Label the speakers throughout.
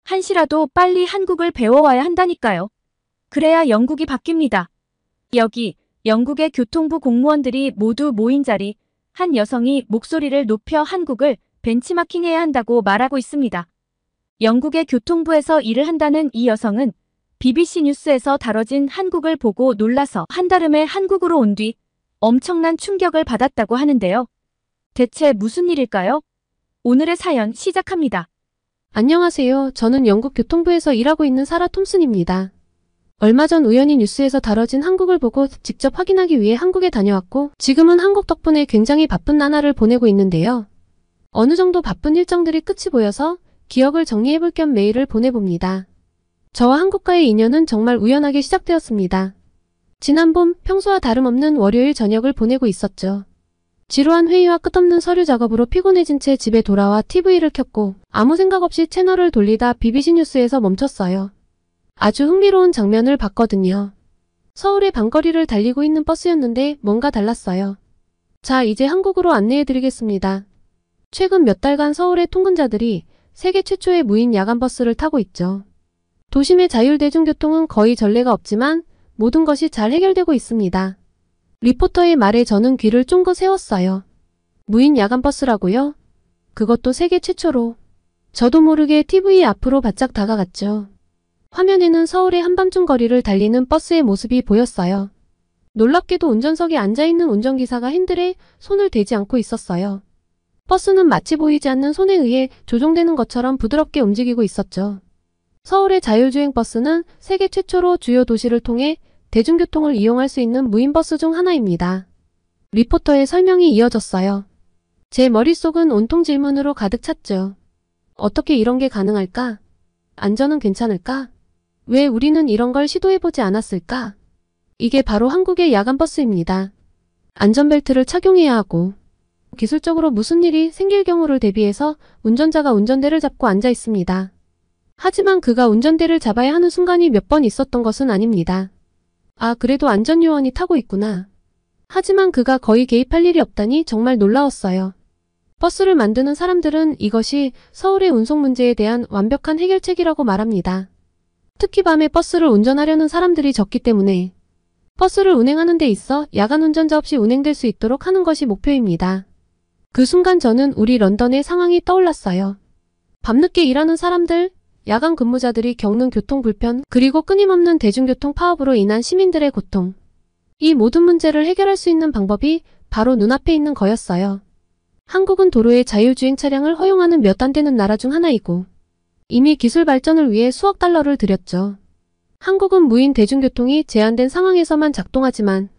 Speaker 1: 한시라도 빨리 한국을 배워와야 한다니까요. 그래야 영국이 바뀝니다. 여기 영국의 교통부 공무원들이 모두 모인 자리, 한 여성이 목소리를 높여 한국을 벤치마킹해야 한다고 말하고 있습니다. 영국의 교통부에서 일을 한다는 이 여성은 BBC 뉴스에서 다뤄진 한국을 보고 놀라서 한달음에 한국으로 온 뒤 엄청난 충격을 받았다고 하는데요. 대체 무슨 일일까요? 오늘의 사연 시작합니다.
Speaker 2: 안녕하세요. 저는 영국 교통부에서 일하고 있는 사라 톰슨입니다. 얼마 전 우연히 뉴스에서 다뤄진 한국을 보고 직접 확인하기 위해 한국에 다녀왔고 지금은 한국 덕분에 굉장히 바쁜 나날을 보내고 있는데요. 어느 정도 바쁜 일정들이 끝이 보여서 기억을 정리해볼 겸 메일을 보내봅니다. 저와 한국과의 인연은 정말 우연하게 시작되었습니다. 지난 봄 평소와 다름없는 월요일 저녁을 보내고 있었죠. 지루한 회의와 끝없는 서류 작업으로 피곤해진 채 집에 돌아와 TV를 켰고 아무 생각 없이 채널을 돌리다 BBC 뉴스에서 멈췄어요. 아주 흥미로운 장면을 봤거든요. 서울의 밤거리를 달리고 있는 버스였는데 뭔가 달랐어요. 자, 이제 한국으로 안내해드리겠습니다. 최근 몇 달간 서울의 통근자들이 세계 최초의 무인 야간 버스를 타고 있죠. 도심의 자율대중교통은 거의 전례가 없지만 모든 것이 잘 해결되고 있습니다. 리포터의 말에 저는 귀를 쫑긋 세웠어요. 무인 야간 버스라고요? 그것도 세계 최초로. 저도 모르게 TV 앞으로 바짝 다가갔죠. 화면에는 서울의 한밤중 거리를 달리는 버스의 모습이 보였어요. 놀랍게도 운전석에 앉아있는 운전기사가 핸들에 손을 대지 않고 있었어요. 버스는 마치 보이지 않는 손에 의해 조종되는 것처럼 부드럽게 움직이고 있었죠. 서울의 자율주행 버스는 세계 최초로 주요 도시를 통해 대중교통을 이용할 수 있는 무인 버스 중 하나입니다. 리포터의 설명이 이어졌어요. 제 머릿속은 온통 질문으로 가득 찼죠. 어떻게 이런 게 가능할까? 안전은 괜찮을까? 왜 우리는 이런 걸 시도해보지 않았을까? 이게 바로 한국의 야간 버스입니다. 안전벨트를 착용해야 하고 기술적으로 무슨 일이 생길 경우를 대비해서 운전자가 운전대를 잡고 앉아 있습니다. 하지만 그가 운전대를 잡아야 하는 순간이 몇 번 있었던 것은 아닙니다. 아, 그래도 안전요원이 타고 있구나. 하지만 그가 거의 개입할 일이 없다니 정말 놀라웠어요. 버스를 만드는 사람들은 이것이 서울의 운송 문제에 대한 완벽한 해결책이라고 말합니다. 특히 밤에 버스를 운전하려는 사람들이 적기 때문에 버스를 운행하는 데 있어 야간 운전자 없이 운행될 수 있도록 하는 것이 목표입니다. 그 순간 저는 우리 런던의 상황이 떠올랐어요. 밤늦게 일하는 사람들, 야간 근무자들이 겪는 교통 불편, 그리고 끊임없는 대중교통 파업으로 인한 시민들의 고통. 이 모든 문제를 해결할 수 있는 방법이 바로 눈앞에 있는 거였어요. 한국은 도로에 자율주행 차량을 허용하는 몇 안 되는 나라 중 하나이고 이미 기술 발전을 위해 수억 달러를 들였죠. 한국은 무인 대중교통이 제한된 상황에서만 작동하지만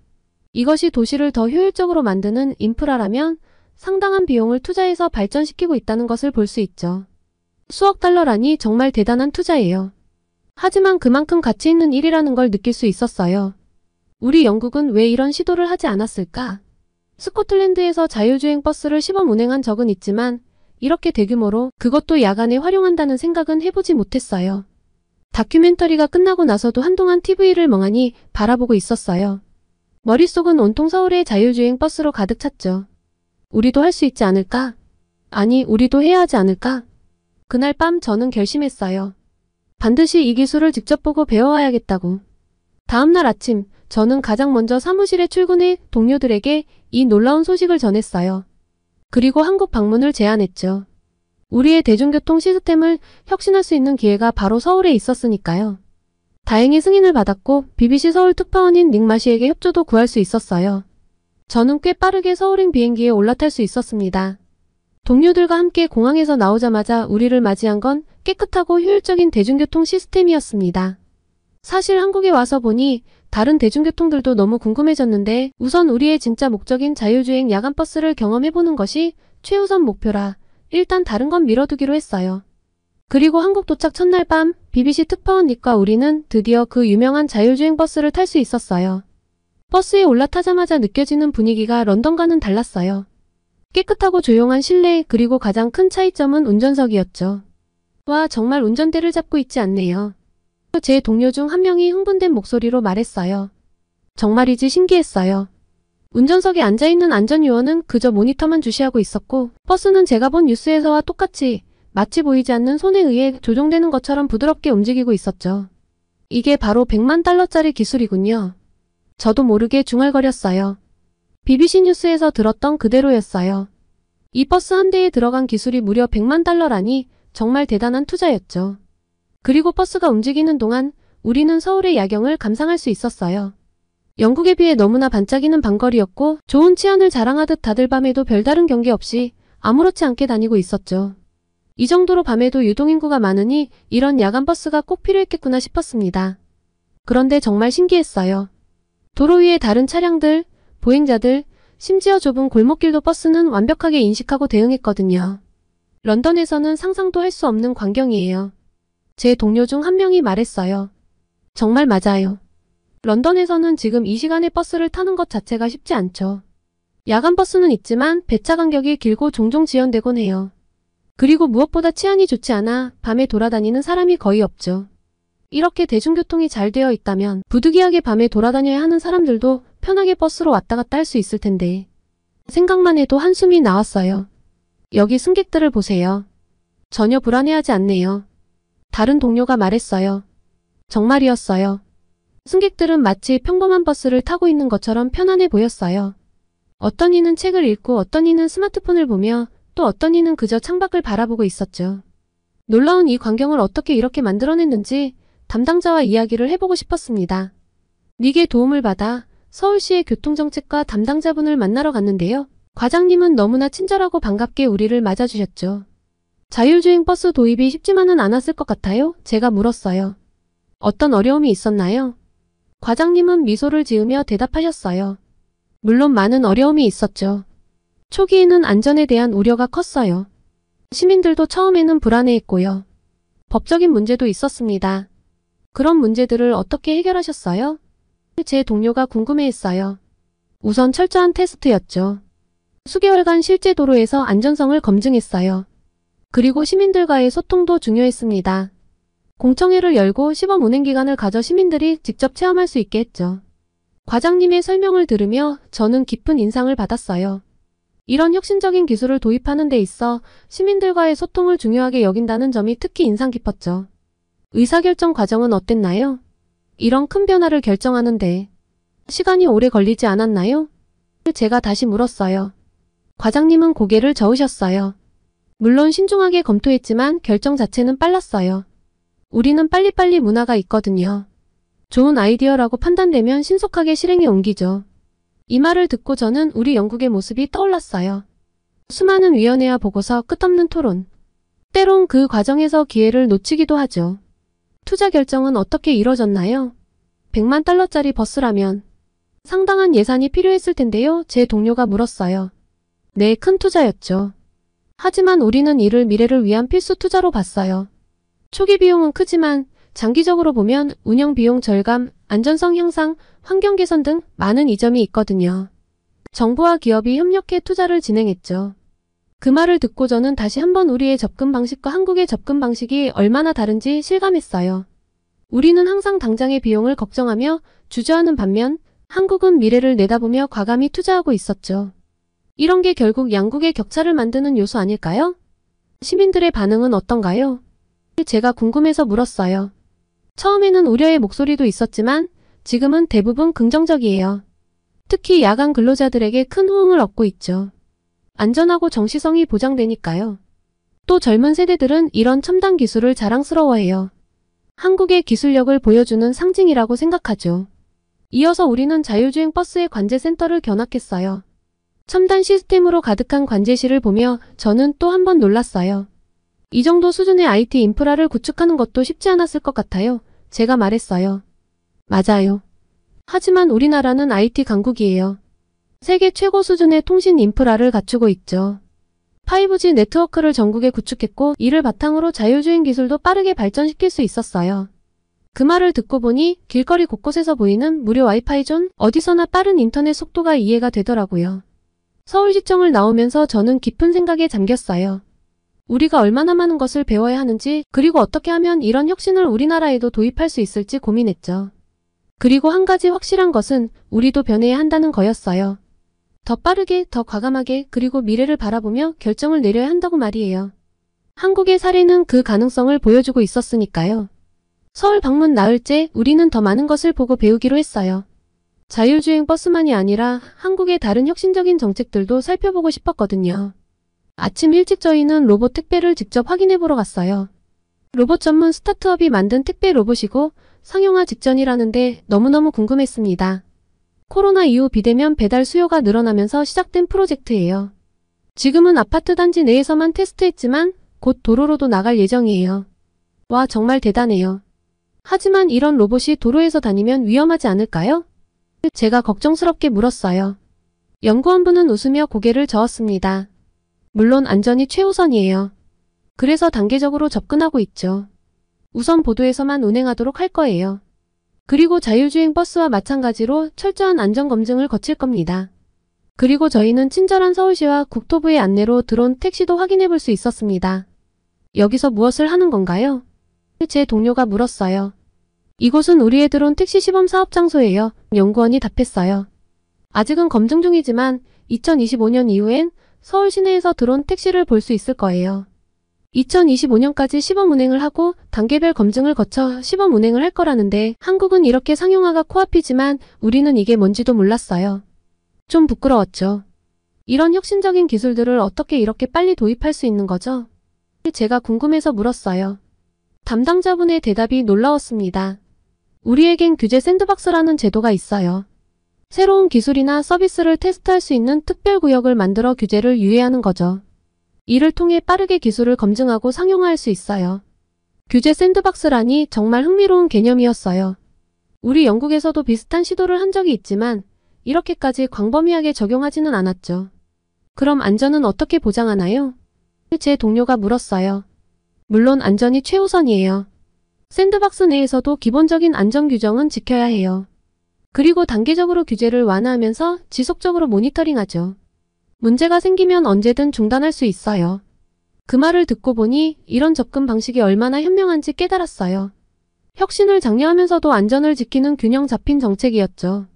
Speaker 2: 이것이 도시를 더 효율적으로 만드는 인프라라면 상당한 비용을 투자해서 발전시키고 있다는 것을 볼 수 있죠. 수억 달러라니 정말 대단한 투자예요. 하지만 그만큼 가치 있는 일이라는 걸 느낄 수 있었어요. 우리 영국은 왜 이런 시도를 하지 않았을까? 스코틀랜드에서 자율주행 버스를 시범 운행한 적은 있지만 이렇게 대규모로 그것도 야간에 활용한다는 생각은 해보지 못했어요. 다큐멘터리가 끝나고 나서도 한동안 TV를 멍하니 바라보고 있었어요. 머릿속은 온통 서울의 자율주행 버스로 가득 찼죠. 우리도 할 수 있지 않을까? 아니, 우리도 해야 하지 않을까? 그날 밤 저는 결심했어요. 반드시 이 기술을 직접 보고 배워와야겠다고. 다음날 아침, 저는 가장 먼저 사무실에 출근해 동료들에게 이 놀라운 소식을 전했어요. 그리고 한국 방문을 제안했죠. 우리의 대중교통 시스템을 혁신할 수 있는 기회가 바로 서울에 있었으니까요. 다행히 승인을 받았고 BBC 서울 특파원인 닉 마시에게 협조도 구할 수 있었어요. 저는 꽤 빠르게 서울행 비행기에 올라탈 수 있었습니다. 동료들과 함께 공항에서 나오자마자 우리를 맞이한 건 깨끗하고 효율적인 대중교통 시스템이었습니다. 사실 한국에 와서 보니 다른 대중교통들도 너무 궁금해졌는데 우선 우리의 진짜 목적인 자율주행 야간 버스를 경험해보는 것이 최우선 목표라 일단 다른 건 미뤄두기로 했어요. 그리고 한국 도착 첫날 밤 BBC 특파원 닉과 우리는 드디어 그 유명한 자율주행 버스를 탈 수 있었어요. 버스에 올라타자마자 느껴지는 분위기가 런던과는 달랐어요. 깨끗하고 조용한 실내, 그리고 가장 큰 차이점은 운전석이었죠. 와, 정말 운전대를 잡고 있지 않네요. 제 동료 중 한 명이 흥분된 목소리로 말했어요. 정말이지 신기했어요. 운전석에 앉아있는 안전요원은 그저 모니터만 주시하고 있었고 버스는 제가 본 뉴스에서와 똑같이 마치 보이지 않는 손에 의해 조종되는 것처럼 부드럽게 움직이고 있었죠. 이게 바로 100만 달러짜리 기술이군요. 저도 모르게 중얼거렸어요. BBC 뉴스에서 들었던 그대로였어요. 이 버스 한 대에 들어간 기술이 무려 100만 달러라니 정말 대단한 투자였죠. 그리고 버스가 움직이는 동안 우리는 서울의 야경을 감상할 수 있었어요. 영국에 비해 너무나 반짝이는 밤거리였고 좋은 치안을 자랑하듯 다들 밤에도 별다른 경계 없이 아무렇지 않게 다니고 있었죠. 이 정도로 밤에도 유동인구가 많으니 이런 야간 버스가 꼭 필요했겠구나 싶었습니다. 그런데 정말 신기했어요. 도로 위에 다른 차량들, 보행자들, 심지어 좁은 골목길도 버스는 완벽하게 인식하고 대응했거든요. 런던에서는 상상도 할 수 없는 광경이에요. 제 동료 중 한 명이 말했어요. 정말 맞아요. 런던에서는 지금 이 시간에 버스를 타는 것 자체가 쉽지 않죠. 야간 버스는 있지만 배차 간격이 길고 종종 지연되곤 해요. 그리고 무엇보다 치안이 좋지 않아 밤에 돌아다니는 사람이 거의 없죠. 이렇게 대중교통이 잘 되어 있다면 부득이하게 밤에 돌아다녀야 하는 사람들도 편하게 버스로 왔다 갔다 할 수 있을 텐데. 생각만 해도 한숨이 나왔어요. 여기 승객들을 보세요. 전혀 불안해하지 않네요. 다른 동료가 말했어요. 정말이었어요. 승객들은 마치 평범한 버스를 타고 있는 것처럼 편안해 보였어요. 어떤 이는 책을 읽고 어떤 이는 스마트폰을 보며 또 어떤 이는 그저 창밖을 바라보고 있었죠. 놀라운 이 광경을 어떻게 이렇게 만들어냈는지 담당자와 이야기를 해보고 싶었습니다. 닉의 도움을 받아 서울시의 교통정책과 담당자분을 만나러 갔는데요. 과장님은 너무나 친절하고 반갑게 우리를 맞아주셨죠. 자율주행 버스 도입이 쉽지만은 않았을 것 같아요? 제가 물었어요. 어떤 어려움이 있었나요? 과장님은 미소를 지으며 대답하셨어요. 물론 많은 어려움이 있었죠. 초기에는 안전에 대한 우려가 컸어요. 시민들도 처음에는 불안해했고요. 법적인 문제도 있었습니다. 그런 문제들을 어떻게 해결하셨어요? 제 동료가 궁금해했어요. 우선 철저한 테스트였죠. 수개월간 실제 도로에서 안전성을 검증했어요. 그리고 시민들과의 소통도 중요했습니다. 공청회를 열고 시범 운행 기간을 가져 시민들이 직접 체험할 수 있게 했죠. 과장님의 설명을 들으며 저는 깊은 인상을 받았어요. 이런 혁신적인 기술을 도입하는 데 있어 시민들과의 소통을 중요하게 여긴다는 점이 특히 인상 깊었죠. 의사결정 과정은 어땠나요? 이런 큰 변화를 결정하는데 시간이 오래 걸리지 않았나요? 제가 다시 물었어요. 과장님은 고개를 저으셨어요. 물론 신중하게 검토했지만 결정 자체는 빨랐어요. 우리는 빨리빨리 문화가 있거든요. 좋은 아이디어라고 판단되면 신속하게 실행에 옮기죠. 이 말을 듣고 저는 우리 영국의 모습이 떠올랐어요. 수많은 위원회와 보고서 끝없는 토론. 때론 그 과정에서 기회를 놓치기도 하죠. 투자 결정은 어떻게 이뤄졌나요? 100만 달러짜리 버스라면 상당한 예산이 필요했을 텐데요. 제 동료가 물었어요. 네, 큰 투자였죠. 하지만 우리는 이를 미래를 위한 필수 투자로 봤어요. 초기 비용은 크지만 장기적으로 보면 운영 비용 절감, 안전성 향상, 환경 개선 등 많은 이점이 있거든요. 정부와 기업이 협력해 투자를 진행했죠. 그 말을 듣고 저는 다시 한번 우리의 접근 방식과 한국의 접근 방식이 얼마나 다른지 실감했어요. 우리는 항상 당장의 비용을 걱정하며 주저하는 반면 한국은 미래를 내다보며 과감히 투자하고 있었죠. 이런 게 결국 양국의 격차를 만드는 요소 아닐까요? 시민들의 반응은 어떤가요? 제가 궁금해서 물었어요. 처음에는 우려의 목소리도 있었지만 지금은 대부분 긍정적이에요. 특히 야간 근로자들에게 큰 호응을 얻고 있죠. 안전하고 정시성이 보장되니까요. 또 젊은 세대들은 이런 첨단 기술을 자랑스러워해요. 한국의 기술력을 보여주는 상징이라고 생각하죠. 이어서 우리는 자율주행 버스의 관제센터를 견학했어요. 첨단 시스템으로 가득한 관제실을 보며 저는 또 한 번 놀랐어요. 이 정도 수준의 IT 인프라를 구축하는 것도 쉽지 않았을 것 같아요. 제가 말했어요. 맞아요. 하지만 우리나라는 IT 강국이에요. 세계 최고 수준의 통신 인프라를 갖추고 있죠. 5G 네트워크를 전국에 구축했고 이를 바탕으로 자율주행 기술도 빠르게 발전시킬 수 있었어요. 그 말을 듣고 보니 길거리 곳곳에서 보이는 무료 와이파이 존, 어디서나 빠른 인터넷 속도가 이해가 되더라고요. 서울시청을 나오면서 저는 깊은 생각에 잠겼어요. 우리가 얼마나 많은 것을 배워야 하는지, 그리고 어떻게 하면 이런 혁신을 우리나라에도 도입할 수 있을지 고민했죠. 그리고 한 가지 확실한 것은 우리도 변해야 한다는 거였어요. 더 빠르게, 더 과감하게, 그리고 미래를 바라보며 결정을 내려야 한다고 말이에요. 한국의 사례는 그 가능성을 보여주고 있었으니까요. 서울 방문 나흘째 우리는 더 많은 것을 보고 배우기로 했어요. 자율주행 버스만이 아니라 한국의 다른 혁신적인 정책들도 살펴보고 싶었거든요. 아침 일찍 저희는 로봇 택배를 직접 확인해보러 갔어요. 로봇 전문 스타트업이 만든 택배 로봇이고 상용화 직전이라는데 너무너무 궁금했습니다. 코로나 이후 비대면 배달 수요가 늘어나면서 시작된 프로젝트예요. 지금은 아파트 단지 내에서만 테스트했지만 곧 도로로도 나갈 예정이에요. 와, 정말 대단해요. 하지만 이런 로봇이 도로에서 다니면 위험하지 않을까요? 제가 걱정스럽게 물었어요. 연구원분은 웃으며 고개를 저었습니다. 물론 안전이 최우선이에요. 그래서 단계적으로 접근하고 있죠. 우선 보도에서만 운행하도록 할 거예요. 그리고 자율주행 버스와 마찬가지로 철저한 안전검증을 거칠 겁니다. 그리고 저희는 친절한 서울시와 국토부의 안내로 드론 택시도 확인해 볼 수 있었습니다. 여기서 무엇을 하는 건가요? 제 동료가 물었어요. 이곳은 우리의 드론 택시 시범 사업 장소예요. 연구원이 답했어요. 아직은 검증 중이지만 2025년 이후엔 서울 시내에서 드론 택시를 볼 수 있을 거예요. 2025년까지 시범 운행을 하고 단계별 검증을 거쳐 시범 운행을 할 거라는데 한국은 이렇게 상용화가 코앞이지만 우리는 이게 뭔지도 몰랐어요. 좀 부끄러웠죠. 이런 혁신적인 기술들을 어떻게 이렇게 빨리 도입할 수 있는 거죠? 제가 궁금해서 물었어요. 담당자분의 대답이 놀라웠습니다. 우리에겐 규제 샌드박스라는 제도가 있어요. 새로운 기술이나 서비스를 테스트할 수 있는 특별 구역을 만들어 규제를 유예하는 거죠. 이를 통해 빠르게 기술을 검증하고 상용화할 수 있어요. 규제 샌드박스라니 정말 흥미로운 개념이었어요. 우리 영국에서도 비슷한 시도를 한 적이 있지만 이렇게까지 광범위하게 적용하지는 않았죠. 그럼 안전은 어떻게 보장하나요? 제 동료가 물었어요. 물론 안전이 최우선이에요. 샌드박스 내에서도 기본적인 안전 규정은 지켜야 해요. 그리고 단계적으로 규제를 완화하면서 지속적으로 모니터링하죠. 문제가 생기면 언제든 중단할 수 있어요. 그 말을 듣고 보니 이런 접근 방식이 얼마나 현명한지 깨달았어요. 혁신을 장려하면서도 안전을 지키는 균형 잡힌 정책이었죠.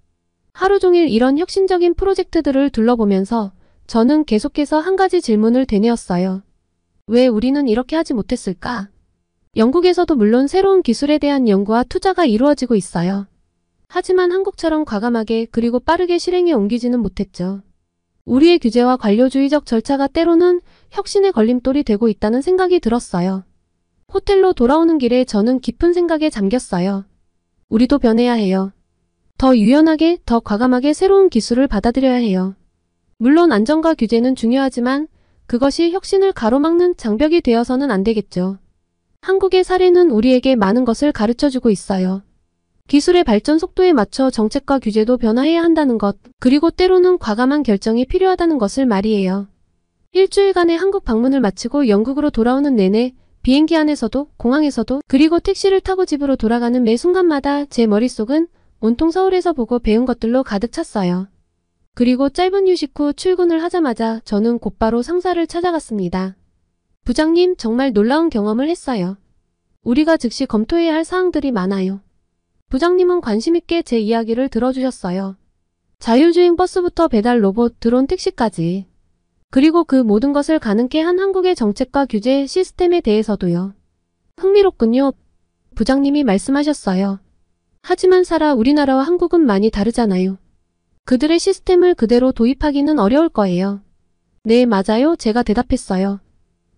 Speaker 2: 하루 종일 이런 혁신적인 프로젝트들을 둘러보면서 저는 계속해서 한 가지 질문을 되뇌었어요. 왜 우리는 이렇게 하지 못했을까? 영국에서도 물론 새로운 기술에 대한 연구와 투자가 이루어지고 있어요. 하지만 한국처럼 과감하게 그리고 빠르게 실행에 옮기지는 못했죠. 우리의 규제와 관료주의적 절차가 때로는 혁신의 걸림돌이 되고 있다는 생각이 들었어요. 호텔로 돌아오는 길에 저는 깊은 생각에 잠겼어요. 우리도 변해야 해요. 더 유연하게, 더 과감하게 새로운 기술을 받아들여야 해요. 물론 안전과 규제는 중요하지만 그것이 혁신을 가로막는 장벽이 되어서는 안 되겠죠. 한국의 사례는 우리에게 많은 것을 가르쳐주고 있어요. 기술의 발전 속도에 맞춰 정책과 규제도 변화해야 한다는 것, 그리고 때로는 과감한 결정이 필요하다는 것을 말이에요. 일주일간의 한국 방문을 마치고 영국으로 돌아오는 내내 비행기 안에서도 공항에서도 그리고 택시를 타고 집으로 돌아가는 매 순간마다 제 머릿속은 온통 서울에서 보고 배운 것들로 가득 찼어요. 그리고 짧은 휴식 후 출근을 하자마자 저는 곧바로 상사를 찾아갔습니다. 부장님, 정말 놀라운 경험을 했어요. 우리가 즉시 검토해야 할 사항들이 많아요. 부장님은 관심있게 제 이야기를 들어주셨어요. 자율주행 버스부터 배달 로봇, 드론 택시까지. 그리고 그 모든 것을 가능케 한 한국의 정책과 규제 시스템에 대해서도요. 흥미롭군요. 부장님이 말씀하셨어요. 하지만 우리나라와 한국은 많이 다르잖아요. 그들의 시스템을 그대로 도입하기는 어려울 거예요. 네, 맞아요. 제가 대답했어요.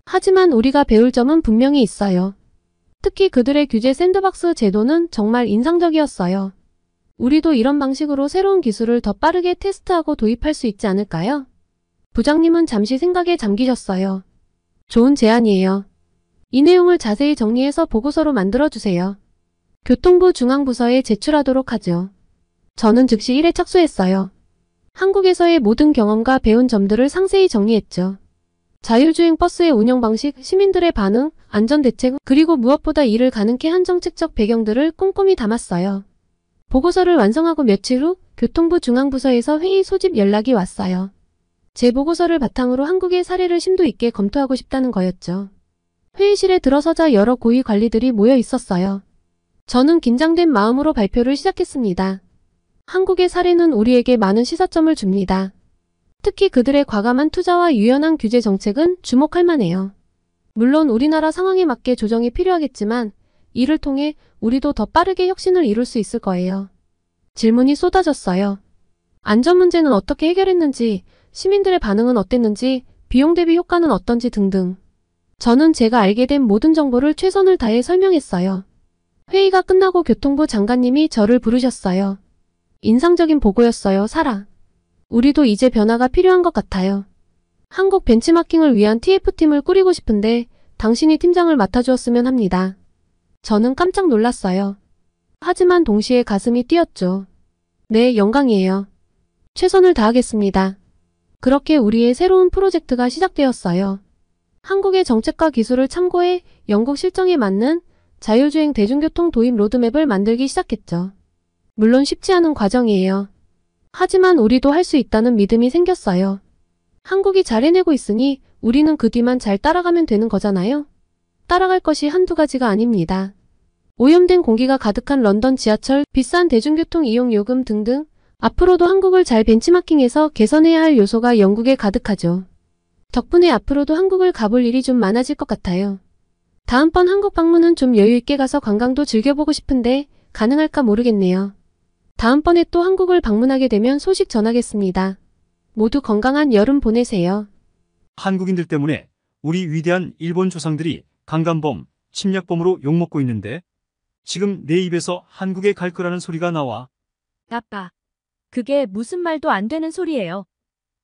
Speaker 2: 하지만 우리가 배울 점은 분명히 있어요. 특히 그들의 규제 샌드박스 제도는 정말 인상적이었어요. 우리도 이런 방식으로 새로운 기술을 더 빠르게 테스트하고 도입할 수 있지 않을까요? 부장님은 잠시 생각에 잠기셨어요. 좋은 제안이에요. 이 내용을 자세히 정리해서 보고서로 만들어주세요. 교통부 중앙부서에 제출하도록 하죠. 저는 즉시 일에 착수했어요. 한국에서의 모든 경험과 배운 점들을 상세히 정리했죠. 자율주행 버스의 운영 방식, 시민들의 반응, 안전대책, 그리고 무엇보다 이를 가능케 한 정책적 배경들을 꼼꼼히 담았어요. 보고서를 완성하고 며칠 후 교통부 중앙부서에서 회의 소집 연락이 왔어요. 제 보고서를 바탕으로 한국의 사례를 심도 있게 검토하고 싶다는 거였죠. 회의실에 들어서자 여러 고위 관리들이 모여 있었어요. 저는 긴장된 마음으로 발표를 시작했습니다. 한국의 사례는 우리에게 많은 시사점을 줍니다. 특히 그들의 과감한 투자와 유연한 규제 정책은 주목할 만해요. 물론 우리나라 상황에 맞게 조정이 필요하겠지만 이를 통해 우리도 더 빠르게 혁신을 이룰 수 있을 거예요. 질문이 쏟아졌어요. 안전 문제는 어떻게 해결했는지, 시민들의 반응은 어땠는지, 비용 대비 효과는 어떤지 등등. 저는 제가 알게 된 모든 정보를 최선을 다해 설명했어요. 회의가 끝나고 교통부 장관님이 저를 부르셨어요. 인상적인 보고였어요, 사라. 우리도 이제 변화가 필요한 것 같아요. 한국 벤치마킹을 위한 TF팀을 꾸리고 싶은데 당신이 팀장을 맡아주었으면 합니다. 저는 깜짝 놀랐어요. 하지만 동시에 가슴이 뛰었죠. 네, 영광이에요. 최선을 다하겠습니다. 그렇게 우리의 새로운 프로젝트가 시작되었어요. 한국의 정책과 기술을 참고해 영국 실정에 맞는 자율주행 대중교통 도입 로드맵을 만들기 시작했죠. 물론 쉽지 않은 과정이에요. 하지만 우리도 할 수 있다는 믿음이 생겼어요. 한국이 잘 해내고 있으니 우리는 그 뒤만 잘 따라가면 되는 거잖아요. 따라갈 것이 한두 가지가 아닙니다. 오염된 공기가 가득한 런던 지하철, 비싼 대중교통 이용 요금 등등 앞으로도 한국을 잘 벤치마킹해서 개선해야 할 요소가 영국에 가득하죠. 덕분에 앞으로도 한국을 가볼 일이 좀 많아질 것 같아요. 다음번 한국 방문은 좀 여유 있게 가서 관광도 즐겨보고 싶은데 가능할까 모르겠네요. 다음번에 또 한국을 방문하게 되면 소식 전하겠습니다. 모두 건강한 여름 보내세요.
Speaker 3: 한국인들 때문에 우리 위대한 일본 조상들이 강간범, 침략범으로 욕먹고 있는데 지금 내 입에서 한국에 갈 거라는 소리가 나와.
Speaker 1: 아빠, 그게 무슨 말도 안 되는 소리예요.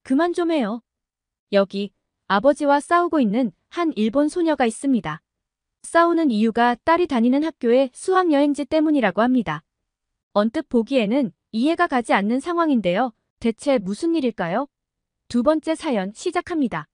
Speaker 1: 그만 좀 해요. 여기 아버지와 싸우고 있는 한 일본 소녀가 있습니다. 싸우는 이유가 딸이 다니는 학교의 수학여행지 때문이라고 합니다. 언뜻 보기에는 이해가 가지 않는 상황인데요. 대체 무슨 일일까요? 두 번째 사연 시작합니다.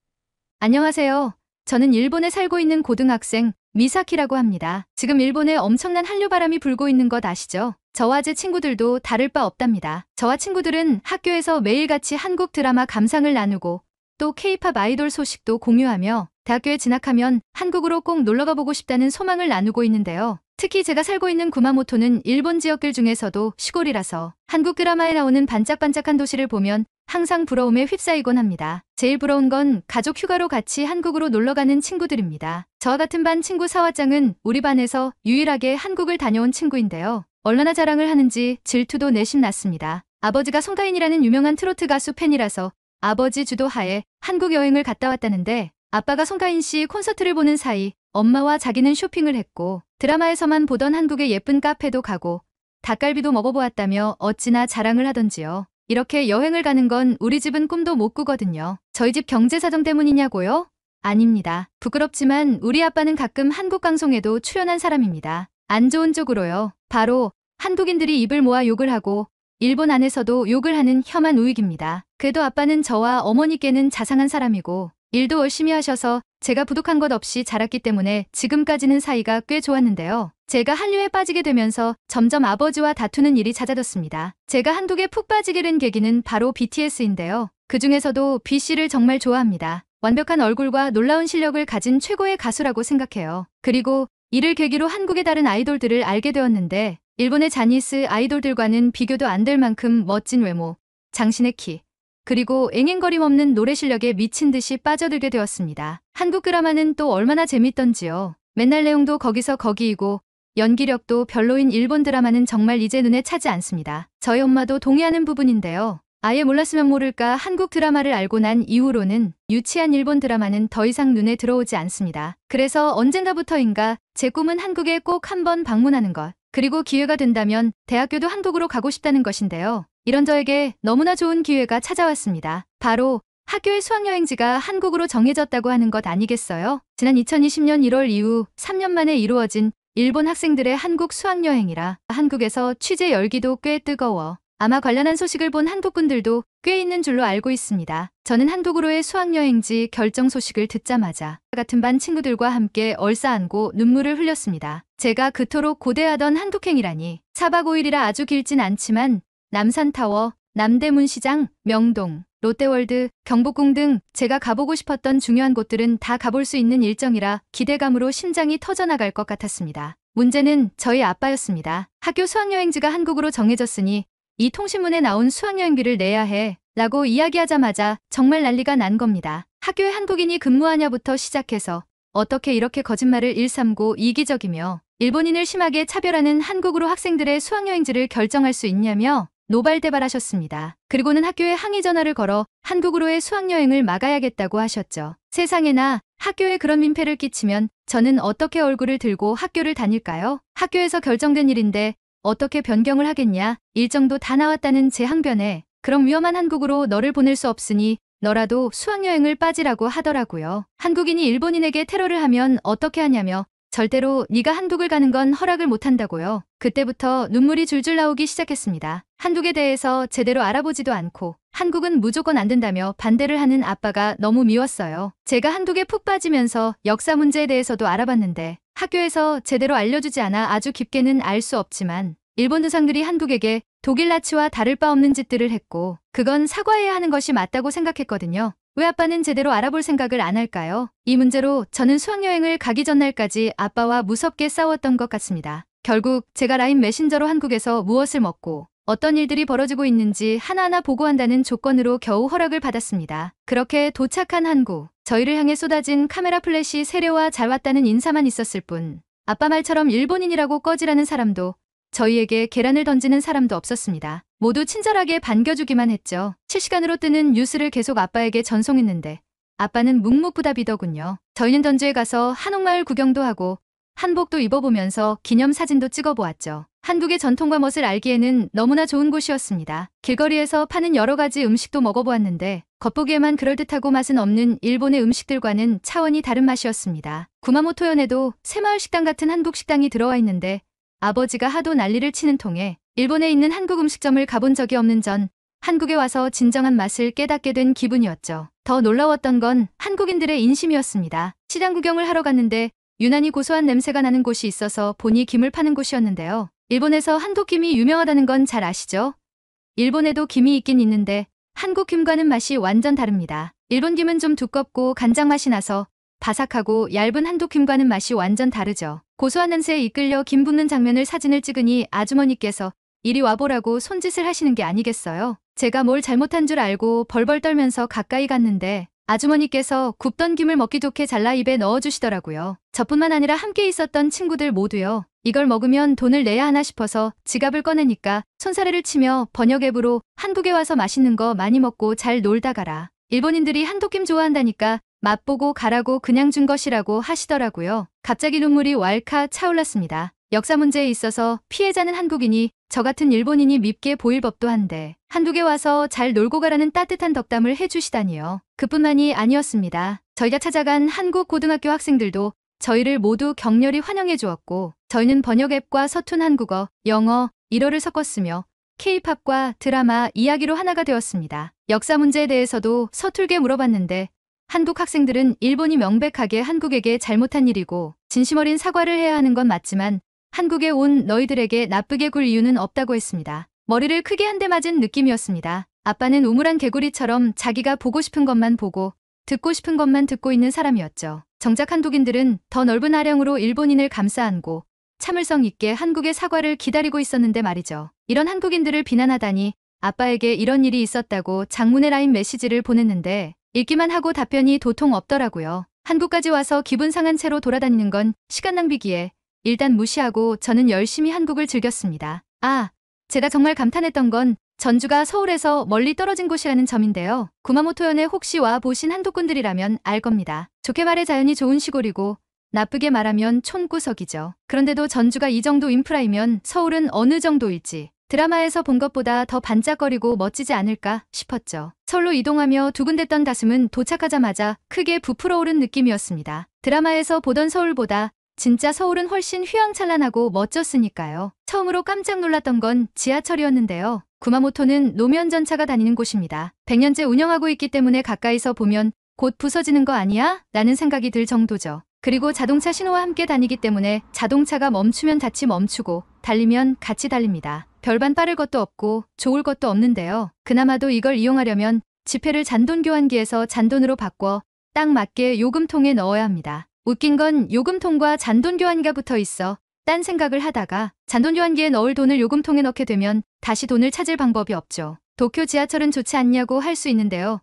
Speaker 4: 안녕하세요. 저는 일본에 살고 있는 고등학생 미사키라고 합니다. 지금 일본에 엄청난 한류바람이 불고 있는 것 아시죠? 저와 제 친구들도 다를 바 없답니다. 저와 친구들은 학교에서 매일같이 한국 드라마 감상을 나누고 또 K-팝 아이돌 소식도 공유하며 대학교에 진학하면 한국으로 꼭 놀러가 보고 싶다는 소망을 나누고 있는데요. 특히 제가 살고 있는 구마모토는 일본 지역들 중에서도 시골이라서 한국 드라마에 나오는 반짝반짝한 도시를 보면 항상 부러움에 휩싸이곤 합니다. 제일 부러운 건 가족 휴가로 같이 한국으로 놀러가는 친구들입니다. 저와 같은 반 친구 사화짱은 우리 반에서 유일하게 한국을 다녀온 친구인데요. 얼마나 자랑을 하는지 질투도 내심 났습니다. 아버지가 송가인이라는 유명한 트로트 가수 팬이라서 아버지 주도하에 한국 여행을 갔다 왔다는데 아빠가 송가인 씨 콘서트를 보는 사이 엄마와 자기는 쇼핑을 했고 드라마에서만 보던 한국의 예쁜 카페도 가고 닭갈비도 먹어보았다며 어찌나 자랑을 하던지요. 이렇게 여행을 가는 건 우리 집은 꿈도 못 꾸거든요. 저희 집 경제 사정 때문이냐고요? 아닙니다. 부끄럽지만 우리 아빠는 가끔 한국 방송에도 출연한 사람입니다. 안 좋은 쪽으로요. 바로 한국인들이 입을 모아 욕을 하고 일본 안에서도 욕을 하는 혐한 우익입니다. 그래도 아빠는 저와 어머니께는 자상한 사람이고 일도 열심히 하셔서 제가 부족한 것 없이 자랐기 때문에 지금까지는 사이가 꽤 좋았는데요. 제가 한류에 빠지게 되면서 점점 아버지와 다투는 일이 잦아졌습니다. 제가 한국에 푹 빠지게 된 계기는 바로 BTS인데요. 그 중에서도 B씨를 정말 좋아합니다. 완벽한 얼굴과 놀라운 실력을 가진 최고의 가수라고 생각해요. 그리고 이를 계기로 한국의 다른 아이돌들을 알게 되었는데 일본의 자니스 아이돌들과는 비교도 안 될 만큼 멋진 외모, 장신의 키, 그리고 앵앵거림 없는 노래 실력에 미친 듯이 빠져들게 되었습니다. 한국 드라마는 또 얼마나 재밌던지요. 맨날 내용도 거기서 거기이고 연기력도 별로인 일본 드라마는 정말 이제 눈에 차지 않습니다. 저희 엄마도 동의하는 부분인데요. 아예 몰랐으면 모를까 한국 드라마를 알고 난 이후로는 유치한 일본 드라마는 더 이상 눈에 들어오지 않습니다. 그래서 언젠가부터인가 제 꿈은 한국에 꼭 한번 방문하는 것. 그리고 기회가 된다면 대학교도 한국으로 가고 싶다는 것인데요. 이런 저에게 너무나 좋은 기회가 찾아왔습니다. 바로 학교의 수학여행지가 한국으로 정해졌다고 하는 것 아니겠어요? 지난 2020년 1월 이후 3년 만에 이루어진 일본 학생들의 한국 수학여행이라 한국에서 취재 열기도 꽤 뜨거워 아마 관련한 소식을 본 한국분들도 꽤 있는 줄로 알고 있습니다. 저는 한국으로의 수학여행지 결정 소식을 듣자마자 같은 반 친구들과 함께 얼싸안고 눈물을 흘렸습니다. 제가 그토록 고대하던 한국행이라니 4박 5일이라 아주 길진 않지만 남산타워, 남대문시장, 명동, 롯데월드, 경복궁 등 제가 가보고 싶었던 중요한 곳들은 다 가볼 수 있는 일정이라 기대감으로 심장이 터져나갈 것 같았습니다. 문제는 저희 아빠였습니다. 학교 수학여행지가 한국으로 정해졌으니 이 통신문에 나온 수학여행비를 내야 해 라고 이야기하자마자 정말 난리가 난 겁니다. 학교에 한국인이 근무하냐부터 시작해서 어떻게 이렇게 거짓말을 일삼고 이기적이며 일본인을 심하게 차별하는 한국으로 학생들의 수학여행지를 결정할 수 있냐며 노발대발하셨습니다. 그리고는 학교에 항의 전화를 걸어 한국으로의 수학여행을 막아야겠다고 하셨죠. 세상에나 학교에 그런 민폐를 끼치면 저는 어떻게 얼굴을 들고 학교를 다닐까요? 학교에서 결정된 일인데 어떻게 변경을 하겠냐? 일정도 다 나왔다는 제 항변에 그럼 위험한 한국으로 너를 보낼 수 없으니 너라도 수학여행을 빠지라고 하더라고요. 한국인이 일본인에게 테러를 하면 어떻게 하냐며 절대로 네가 한국을 가는 건 허락을 못한다고요. 그때부터 눈물이 줄줄 나오기 시작했습니다. 한국에 대해서 제대로 알아보지도 않고 한국은 무조건 안 된다며 반대를 하는 아빠가 너무 미웠어요. 제가 한국에 푹 빠지면서 역사 문제에 대해서도 알아봤는데 학교에서 제대로 알려주지 않아 아주 깊게는 알 수 없지만 일본 두상들이 한국에게 독일 나치와 다를 바 없는 짓들을 했고 그건 사과해야 하는 것이 맞다고 생각했거든요. 왜 아빠는 제대로 알아볼 생각을 안 할까요? 이 문제로 저는 수학여행을 가기 전날까지 아빠와 무섭게 싸웠던 것 같습니다. 결국 제가 라인 메신저로 한국에서 무엇을 먹고 어떤 일들이 벌어지고 있는지 하나하나 보고한다는 조건으로 겨우 허락을 받았습니다. 그렇게 도착한 한국, 저희를 향해 쏟아진 카메라 플래시 세례와 잘 왔다는 인사만 있었을 뿐 아빠 말처럼 일본인이라고 꺼지라는 사람도 저희에게 계란을 던지는 사람도 없었습니다. 모두 친절하게 반겨주기만 했죠. 실시간으로 뜨는 뉴스를 계속 아빠에게 전송했는데 아빠는 묵묵부답이더군요. 저희는 던주에 가서 한옥마을 구경도 하고 한복도 입어보면서 기념사진도 찍어보았죠. 한국의 전통과 멋을 알기에는 너무나 좋은 곳이었습니다. 길거리에서 파는 여러 가지 음식도 먹어보았는데 겉보기에만 그럴듯하고 맛은 없는 일본의 음식들과는 차원이 다른 맛이었습니다. 구마모토현에도 새마을 식당 같은 한국 식당이 들어와 있는데 아버지가 하도 난리를 치는 통에 일본에 있는 한국 음식점을 가본 적이 없는 전 한국에 와서 진정한 맛을 깨닫게 된 기분이었죠. 더 놀라웠던 건 한국인들의 인심이었습니다. 시장 구경을 하러 갔는데 유난히 고소한 냄새가 나는 곳이 있어서 보니 김을 파는 곳이었는데요. 일본에서 한국김이 유명하다는 건 잘 아시죠? 일본에도 김이 있긴 있는데 한국 김과는 맛이 완전 다릅니다. 일본 김은 좀 두껍고 간장 맛이 나서 바삭하고 얇은 한국 김과는 맛이 완전 다르죠. 고소한 냄새에 이끌려 김 붓는 장면을 사진을 찍으니 아주머니께서 이리 와보라고 손짓을 하시는 게 아니겠어요? 제가 뭘 잘못한 줄 알고 벌벌 떨면서 가까이 갔는데 아주머니께서 굽던 김을 먹기 좋게 잘라 입에 넣어주시더라고요. 저뿐만 아니라 함께 있었던 친구들 모두요. 이걸 먹으면 돈을 내야 하나 싶어서 지갑을 꺼내니까 손사래를 치며 번역 앱으로 한국에 와서 맛있는 거 많이 먹고 잘 놀다 가라. 일본인들이 한국김 좋아한다니까 맛보고 가라고 그냥 준 것이라고 하시더라고요. 갑자기 눈물이 왈칵 차올랐습니다. 역사 문제에 있어서 피해자는 한국인이 저 같은 일본인이 밉게 보일 법도 한데 한국에 와서 잘 놀고 가라는 따뜻한 덕담을 해주시다니요. 그뿐만이 아니었습니다. 저희가 찾아간 한국 고등학교 학생들도 저희를 모두 격렬히 환영해 주었고 저희는 번역 앱과 서툰 한국어, 영어, 일어를 섞었으며 K-팝과 드라마, 이야기로 하나가 되었습니다. 역사 문제에 대해서도 서툴게 물어봤는데 한국 학생들은 일본이 명백하게 한국에게 잘못한 일이고 진심 어린 사과를 해야 하는 건 맞지만 한국에 온 너희들에게 나쁘게 굴 이유는 없다고 했습니다. 머리를 크게 한 대 맞은 느낌이었습니다. 아빠는 우물안 개구리처럼 자기가 보고 싶은 것만 보고 듣고 싶은 것만 듣고 있는 사람이었죠. 정작 한국인들은 더 넓은 아령으로 일본인을 감싸 안고 참을성 있게 한국의 사과를 기다리고 있었는데 말이죠. 이런 한국인들을 비난하다니 아빠에게 이런 일이 있었다고 장문의 라인 메시지를 보냈는데 읽기만 하고 답변이 도통 없더라고요. 한국까지 와서 기분 상한 채로 돌아다니는 건 시간 낭비기에 일단 무시하고 저는 열심히 한국을 즐겼습니다. 제가 정말 감탄했던 건 전주가 서울에서 멀리 떨어진 곳이라는 점인데요. 구마모토현에 혹시 와 보신 한국분들이라면 알 겁니다. 좋게 말해 자연이 좋은 시골이고 나쁘게 말하면 촌구석이죠. 그런데도 전주가 이 정도 인프라이면 서울은 어느 정도일지 드라마에서 본 것보다 더 반짝거리고 멋지지 않을까 싶었죠. 서울로 이동하며 두근댔던 가슴은 도착하자마자 크게 부풀어 오른 느낌이었습니다. 드라마에서 보던 서울보다 진짜 서울은 훨씬 휘황찬란하고 멋졌으니까요. 처음으로 깜짝 놀랐던 건 지하철이었는데요. 구마모토는 노면 전차가 다니는 곳입니다. 100년째 운영하고 있기 때문에 가까이서 보면 곧 부서지는 거 아니야? 라는 생각이 들 정도죠. 그리고 자동차 신호와 함께 다니기 때문에 자동차가 멈추면 같이 멈추고 달리면 같이 달립니다. 별반 빠를 것도 없고 좋을 것도 없는데요. 그나마도 이걸 이용하려면 지폐를 잔돈 교환기에서 잔돈으로 바꿔 딱 맞게 요금통에 넣어야 합니다. 웃긴 건 요금통과 잔돈 교환기가 붙어 있어 딴 생각을 하다가 잔돈 교환기에 넣을 돈을 요금통에 넣게 되면 다시 돈을 찾을 방법이 없죠. 도쿄 지하철은 좋지 않냐고 할 수 있는데요.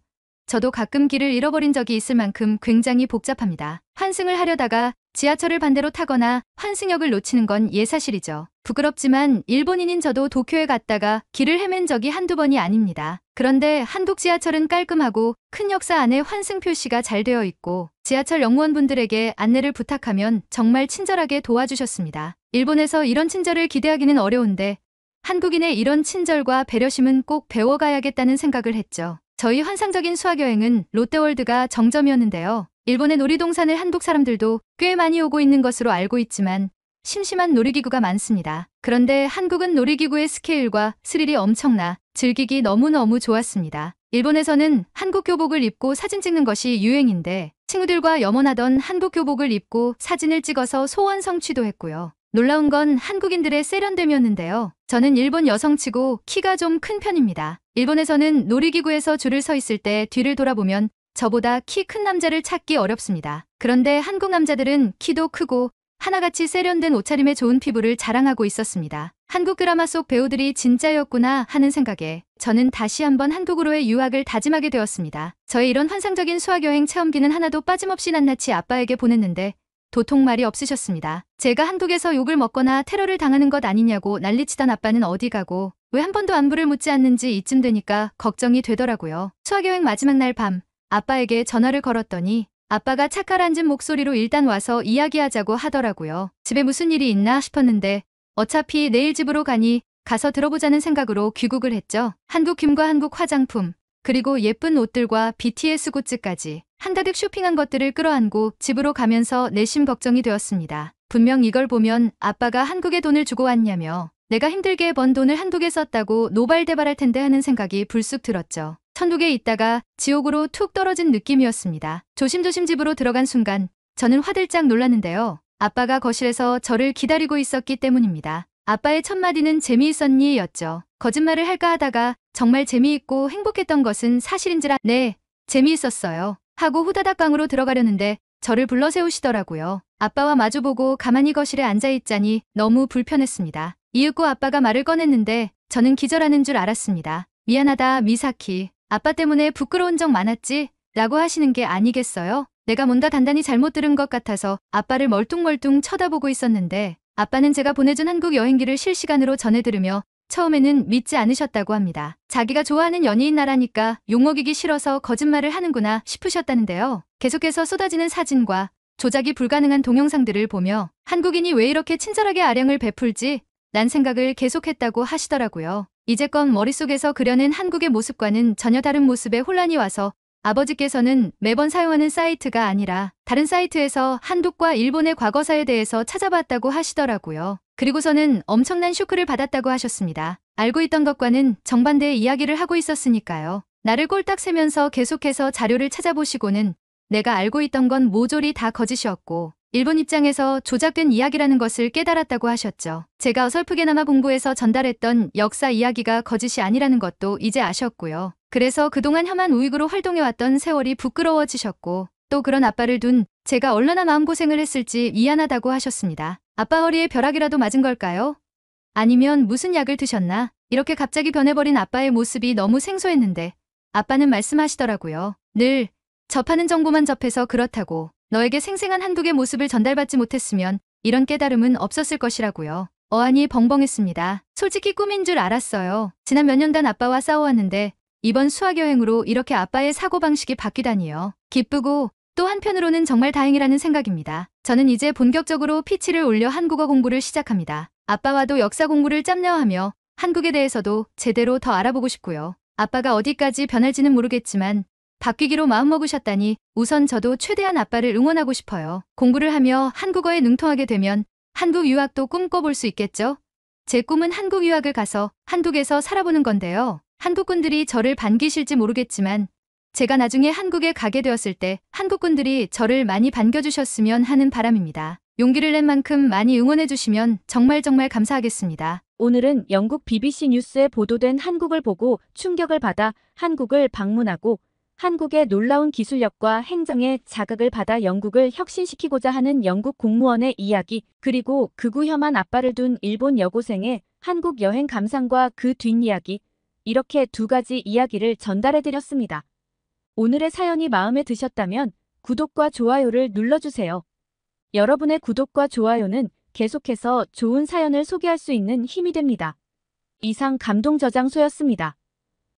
Speaker 4: 저도 가끔 길을 잃어버린 적이 있을 만큼 굉장히 복잡합니다. 환승을 하려다가 지하철을 반대로 타거나 환승역을 놓치는 건 예사실이죠. 부끄럽지만 일본인인 저도 도쿄에 갔다가 길을 헤맨 적이 한두 번이 아닙니다. 그런데 한국 지하철은 깔끔하고 큰 역사 안에 환승 표시가 잘 되어 있고 지하철 역무원분들에게 안내를 부탁하면 정말 친절하게 도와주셨습니다. 일본에서 이런 친절을 기대하기는 어려운데 한국인의 이런 친절과 배려심은 꼭 배워가야겠다는 생각을 했죠. 저희 환상적인 수학여행은 롯데월드가 정점이었는데요. 일본의 놀이동산을 한국 사람들도 꽤 많이 오고 있는 것으로 알고 있지만 심심한 놀이기구가 많습니다. 그런데 한국은 놀이기구의 스케일과 스릴이 엄청나 즐기기 너무너무 좋았습니다. 일본에서는 한국 교복을 입고 사진 찍는 것이 유행인데 친구들과 염원하던 한국 교복을 입고 사진을 찍어서 소원 성취도 했고요. 놀라운 건 한국인들의 세련됨이었는데요. 저는 일본 여성치고 키가 좀 큰 편입니다. 일본에서는 놀이기구에서 줄을 서 있을 때 뒤를 돌아보면 저보다 키 큰 남자를 찾기 어렵습니다. 그런데 한국 남자들은 키도 크고 하나같이 세련된 옷차림에 좋은 피부를 자랑하고 있었습니다. 한국 드라마 속 배우들이 진짜였구나 하는 생각에 저는 다시 한번 한국으로의 유학을 다짐하게 되었습니다. 저의 이런 환상적인 수학여행 체험기는 하나도 빠짐없이 낱낱이 아빠에게 보냈는데 도통 말이 없으셨습니다. 제가 한국에서 욕을 먹거나 테러를 당하는 것 아니냐고 난리치던 아빠는 어디 가고 왜 한 번도 안부를 묻지 않는지 이쯤 되니까 걱정이 되더라고요. 수학여행 마지막 날 밤 아빠에게 전화를 걸었더니 아빠가 착가앉은 목소리로 일단 와서 이야기하자고 하더라고요. 집에 무슨 일이 있나 싶었는데 어차피 내일 집으로 가니 가서 들어보자는 생각으로 귀국을 했죠. 한국 김과 한국 화장품 그리고 예쁜 옷들과 BTS 굿즈까지 한가득 쇼핑한 것들을 끌어안고 집으로 가면서 내심 걱정이 되었습니다. 분명 이걸 보면 아빠가 한국에 돈을 주고 왔냐며 내가 힘들게 번 돈을 한국에 썼다고 노발대발할 텐데 하는 생각이 불쑥 들었죠. 천국에 있다가 지옥으로 툭 떨어진 느낌이었습니다. 조심조심 집으로 들어간 순간 저는 화들짝 놀랐는데요. 아빠가 거실에서 저를 기다리고 있었기 때문입니다. 아빠의 첫 마디는 재미있었니? 였죠. 거짓말을 할까 하다가 정말 재미있고 행복했던 것은 사실인지라 네, 재미있었어요. 하고 후다닥 방으로 들어가려는데 저를 불러 세우시더라고요. 아빠와 마주보고 가만히 거실에 앉아있자니 너무 불편했습니다. 이윽고 아빠가 말을 꺼냈는데 저는 기절하는 줄 알았습니다. 미안하다 미사키. 아빠 때문에 부끄러운 적 많았지? 라고 하시는 게 아니겠어요? 내가 뭔가 단단히 잘못 들은 것 같아서 아빠를 멀뚱멀뚱 쳐다보고 있었는데 아빠는 제가 보내준 한국 여행기를 실시간으로 전해 들으며 처음에는 믿지 않으셨다고 합니다. 자기가 좋아하는 연예인 나라니까 욕먹이기 싫어서 거짓말을 하는구나 싶으셨다는데요. 계속해서 쏟아지는 사진과 조작이 불가능한 동영상들을 보며 한국인이 왜 이렇게 친절하게 아량을 베풀지? 란 생각을 계속했다고 하시더라고요. 이제껏 머릿속에서 그려낸 한국의 모습과는 전혀 다른 모습에 혼란이 와서 아버지께서는 매번 사용하는 사이트가 아니라 다른 사이트에서 한국과 일본의 과거사에 대해서 찾아봤다고 하시더라고요. 그리고서는 엄청난 쇼크를 받았다고 하셨습니다. 알고 있던 것과는 정반대의 이야기를 하고 있었으니까요. 나를 꼴딱 세면서 계속해서 자료를 찾아보시고는 내가 알고 있던 건 모조리 다 거짓이었고 일본 입장에서 조작된 이야기라는 것을 깨달았다고 하셨죠. 제가 어설프게나마 공부해서 전달했던 역사 이야기가 거짓이 아니라는 것도 이제 아셨고요. 그래서 그동안 혐한 우익으로 활동해왔던 세월이 부끄러워지셨고 또 그런 아빠를 둔 제가 얼마나 마음고생을 했을지 미안하다고 하셨습니다. 아빠 허리에 벼락이라도 맞은 걸까요? 아니면 무슨 약을 드셨나? 이렇게 갑자기 변해버린 아빠의 모습이 너무 생소했는데 아빠는 말씀하시더라고요. 늘 접하는 정보만 접해서 그렇다고 너에게 생생한 한국의 모습을 전달받지 못했으면 이런 깨달음은 없었을 것이라고요. 어안이 벙벙했습니다. 솔직히 꿈인 줄 알았어요. 지난 몇 년간 아빠와 싸워왔는데 이번 수학여행으로 이렇게 아빠의 사고방식이 바뀌다니요. 기쁘고 또 한편으로는 정말 다행이라는 생각입니다. 저는 이제 본격적으로 피치를 올려 한국어 공부를 시작합니다. 아빠와도 역사 공부를 짬내어하며 한국에 대해서도 제대로 더 알아보고 싶고요. 아빠가 어디까지 변할지는 모르겠지만 바뀌기로 마음먹으셨다니 우선 저도 최대한 아빠를 응원하고 싶어요. 공부를 하며 한국어에 능통하게 되면 한국 유학도 꿈꿔볼 수 있겠죠? 제 꿈은 한국 유학을 가서 한국에서 살아보는 건데요. 한국분들이 저를 반기실지 모르겠지만 제가 나중에 한국에 가게 되었을 때 한국분들이 저를 많이 반겨주셨으면 하는 바람입니다. 용기를 낸 만큼 많이 응원해주시면 정말 감사하겠습니다.
Speaker 1: 오늘은 영국 BBC 뉴스에 보도된 한국을 보고 충격을 받아 한국을 방문하고 한국의 놀라운 기술력과 행정에 자극을 받아 영국을 혁신시키고자 하는 영국 공무원의 이야기, 그리고 극우혐한 아빠를 둔 일본 여고생의 한국 여행 감상과 그 뒷이야기, 이렇게 두 가지 이야기를 전달해드렸습니다. 오늘의 사연이 마음에 드셨다면 구독과 좋아요를 눌러주세요. 여러분의 구독과 좋아요는 계속해서 좋은 사연을 소개할 수 있는 힘이 됩니다. 이상 감동저장소였습니다.